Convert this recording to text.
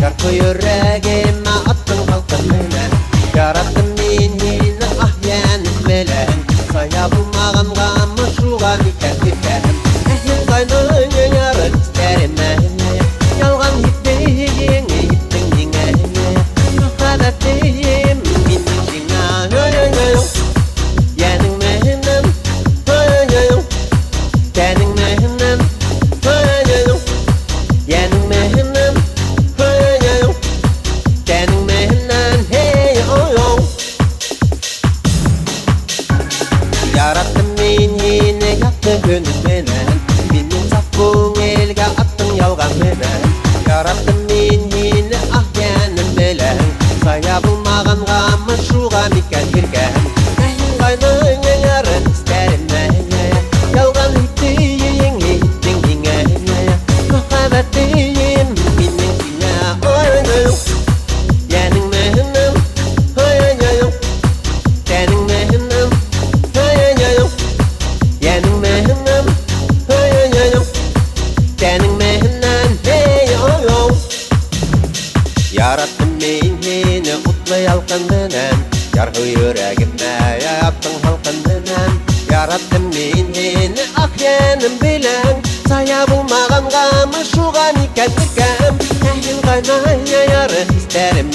Yarkı yüreğime attın halkın menen. Yarattım menini ah yenim melen. Saya bulmağın gamı şuğa miken miken. Ehlin kaynın yarı isterime. Yalgan hippeyin hiptin yine. Muhabbetim minnin şina. Yenin menem. Tenin menem. Yenin menem. Tenin menem. Hey oh oh. Yarattım men yine yattı gönül menen. Benim sapkın elge attın yalgan menen. Yarattım men yine ah yenim melen. Saya bulmağın gamı şuğa miken girgen. Ehlin kaynın yarın isterim mene. Yalgan hiptiyin hiptin yine. Muhabbetim minnin sina. Yenin menem. Tenin menem. Yenin menem. Tenin menem. Hey oh oh. Yarattım men yine utlu yalqın menen. Yargı yüreğime yaptın halkın menen. Yarattım men yine ah yenim bilen. Saya bulmağın gamı şuğa miken miken. Ehlin kaynaya yarı isterim